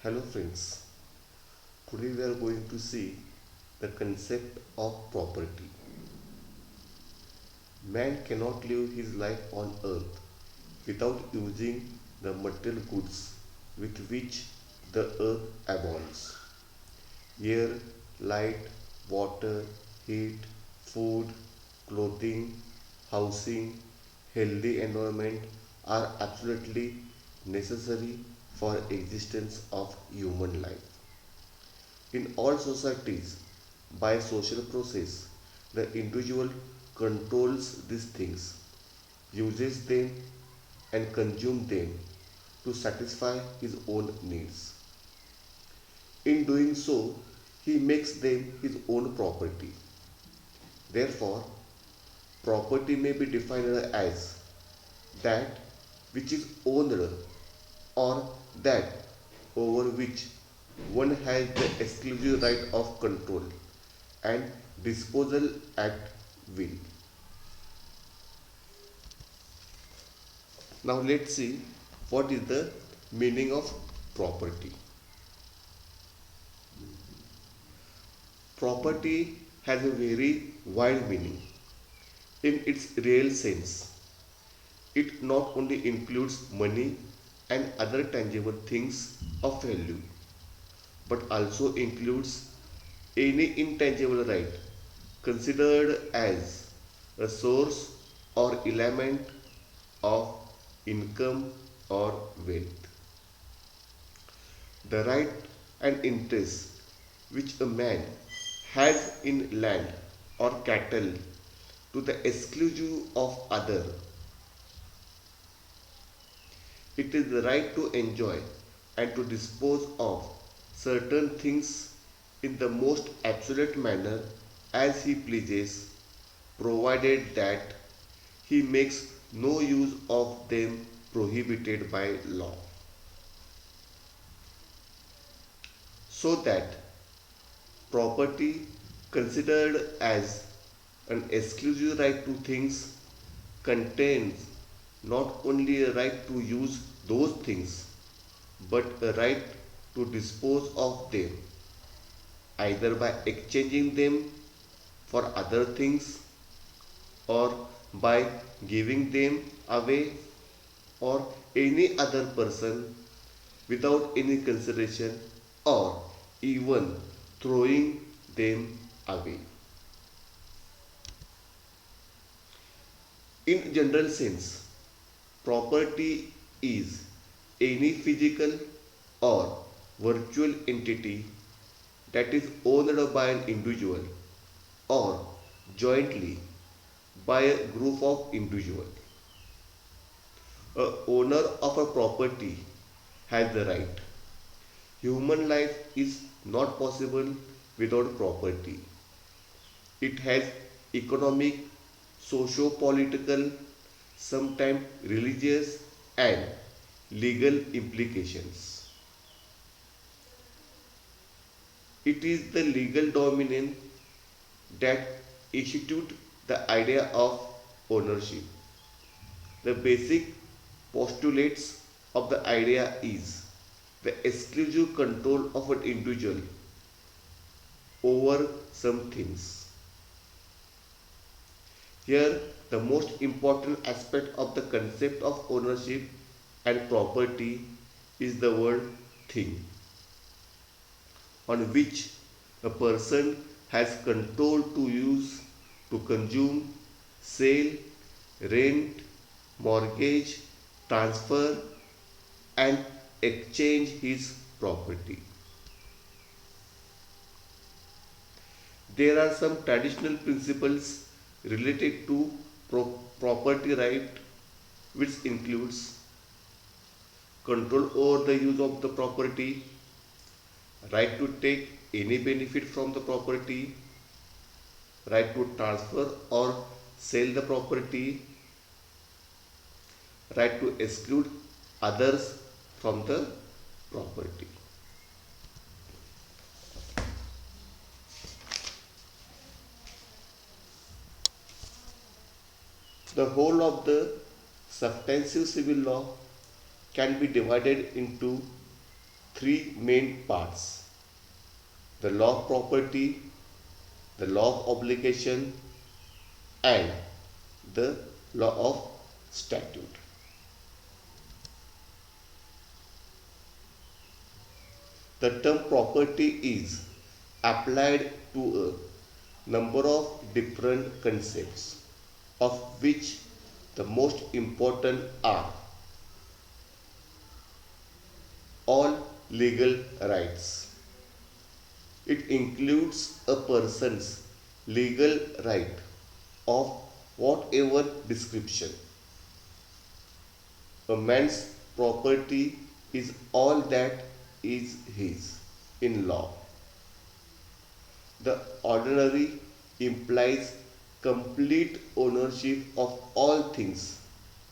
Hello friends, today we are going to see the concept of property. Man cannot live his life on earth without using the material goods with which the earth abounds. Air, light, water, heat, food, clothing, housing, healthy environment are absolutely necessary for existence of human life. In all societies, by social process, the individual controls these things, uses them, and consumes them to satisfy his own needs. In doing so, he makes them his own property. Therefore, property may be defined as that which is owned or that over which one has the exclusive right of control and disposal at will. Now let's see what is the meaning of property. Property has a very wide meaning. In its real sense, it not only includes money and other tangible things of value, but also includes any intangible right considered as a source or element of income or wealth. The right and interest which a man has in land or cattle to the exclusion of other. It is the right to enjoy and to dispose of certain things in the most absolute manner as he pleases, provided that he makes no use of them prohibited by law. So that property considered as an exclusive right to things contains not only a right to use those things but a right to dispose of them either by exchanging them for other things or by giving them away or any other person without any consideration or even throwing them away. In general sense, property is any physical or virtual entity that is owned by an individual or jointly by a group of individuals. A owner of a property has the right. Human life is not possible without property. It has economic, socio-political, sometimes religious and legal implications. It is the legal dominant that institute the idea of ownership. The basic postulates of the idea is the exclusive control of an individual over some things. Here, the most important aspect of the concept of ownership and property is the word thing, on which a person has control to use, to consume, sell, rent, mortgage, transfer, and exchange his property. There are some traditional principles related to property right, which includes control over the use of the property, right to take any benefit from the property, right to transfer or sell the property, right to exclude others from the property. The whole of the substantive civil law can be divided into three main parts: the law of property, the law of obligation, and the law of statute. The term property is applied to a number of different concepts, of which the most important are all legal rights. It includes a person's legal right of whatever description. A man's property is all that is his in law. The ordinary implies complete ownership of all things,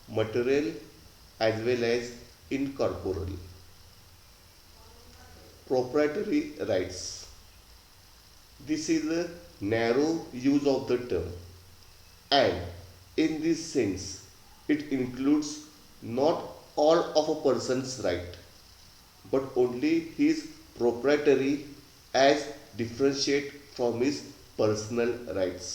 material as well as incorporeal. Proprietary rights. This is a narrow use of the term, and in this sense, it includes not all of a person's right, but only his proprietary as differentiate from his personal rights.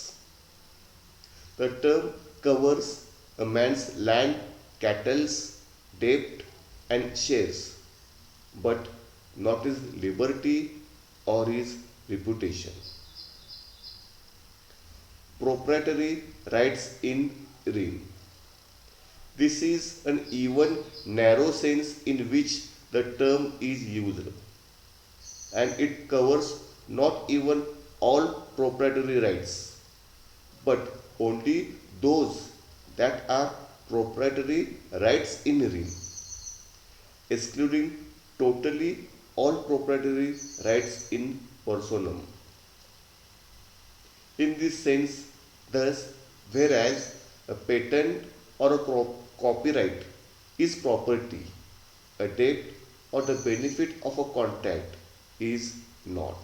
The term covers a man's land, cattle, debt, and shares, but not his liberty or his reputation. Proprietary rights in ring. This is an even narrow sense in which the term is used, and it covers not even all proprietary rights, but only those that are proprietary rights in ring, excluding totally all proprietary rights in personam. In this sense, thus, whereas a patent or a copyright is property, a debt or the benefit of a contract is not.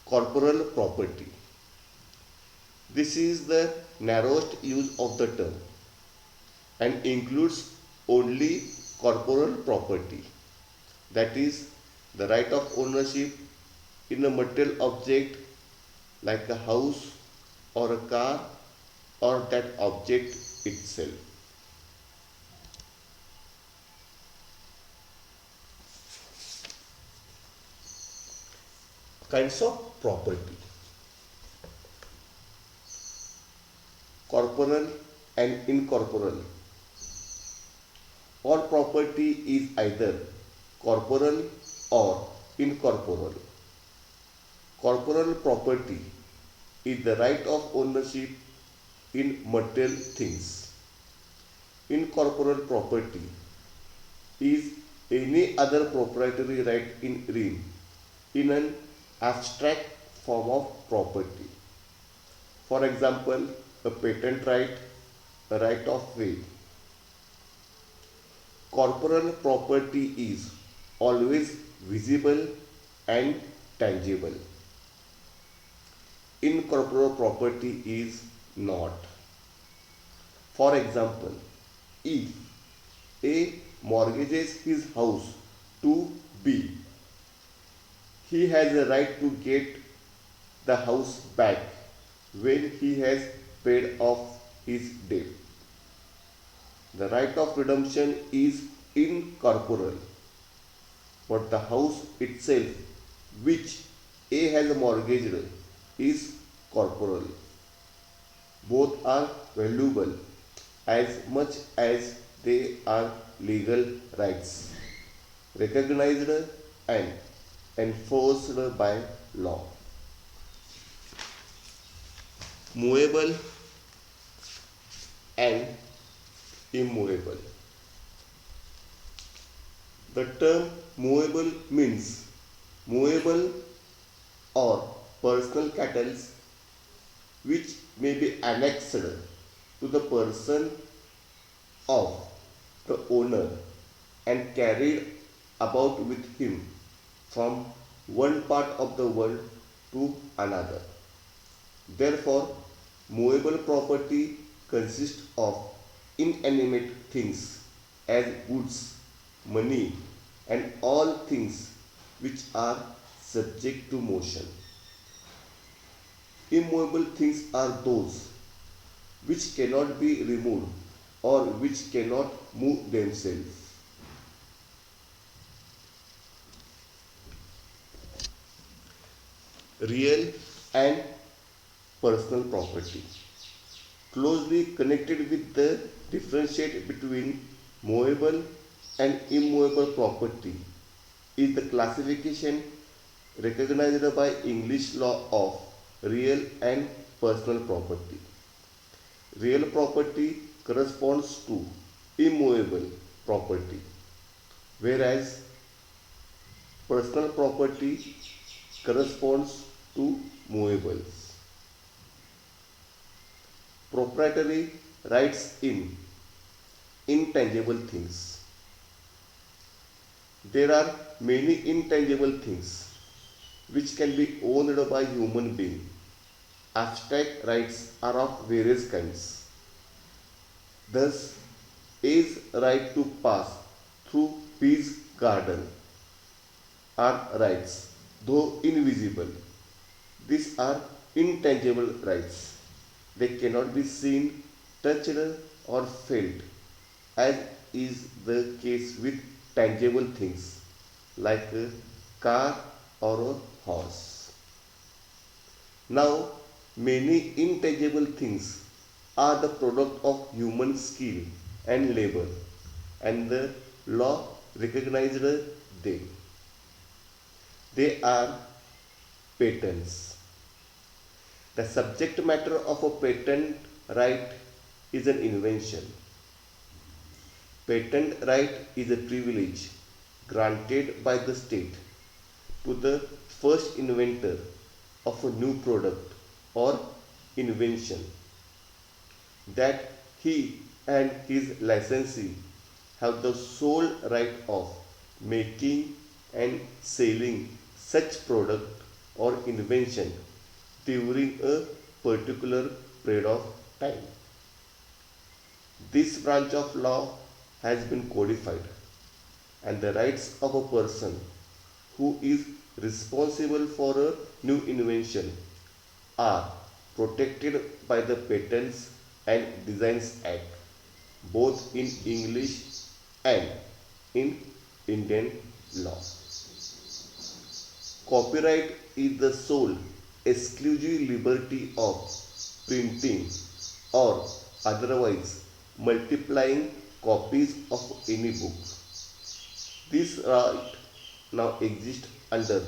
Corporal property. This is the narrowest use of the term and includes only corporal property, that is, the right of ownership in a material object like a house or a car or that object itself. Kinds of property: corporal and incorporeal. All property is either corporal or incorporeal. Corporal property is the right of ownership in material things. Incorporeal property is any other proprietary right in ring in an abstract form of property. For example, a patent right, a right of way. Corporal property is always visible and tangible. Incorporeal property is not. For example, if A mortgages his house to B, he has a right to get the house back when he has paid off his debt. The right of redemption is incorporeal, but the house itself, which A has mortgaged, is corporeal. Both are valuable as much as they are legal rights, recognized and enforced by law. Movable and immovable. The term movable means movable or personal cattle which may be annexed to the person of the owner and carried about with him from one part of the world to another. Therefore, movable property consists of inanimate things as goods, money, and all things which are subject to motion. Immovable things are those which cannot be removed or which cannot move themselves. Real and personal property. Closely connected with the differentiate between movable and immovable property is the classification recognized by English law of real and personal property. Real property corresponds to immovable property, whereas personal property corresponds to movables. Proprietary rights in intangible things. There are many intangible things which can be owned by human being. Abstract rights are of various kinds. Thus, A's right to pass through B's garden are rights, though invisible. These are intangible rights. They cannot be seen, touched, or felt, as is the case with tangible things like a car or a horse. Now, many intangible things are the product of human skill and labor, and the law recognized them. They are patents. The subject matter of a patent right is an invention. Patent right is a privilege granted by the state to the first inventor of a new product or invention, that he and his licensee have the sole right of making and selling such product or invention during a particular period of time. This branch of law has been codified, and the rights of a person who is responsible for a new invention are protected by the Patents and Designs Act, both in English and in Indian law. Copyright is the sole exclusive liberty of printing or otherwise multiplying copies of any book. This right now exists under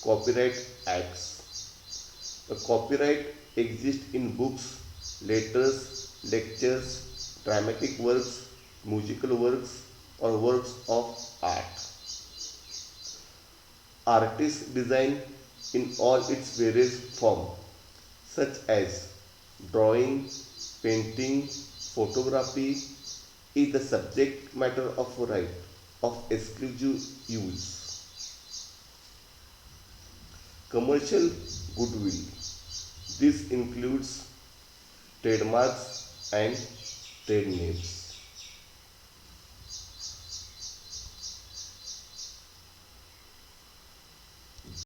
Copyright Acts. The copyright exists in books, letters, lectures, dramatic works, musical works, or works of art. Artists design in all its various forms, such as drawing, painting, photography, is the subject matter of a right of exclusive use. Commercial goodwill. This includes trademarks and trade names.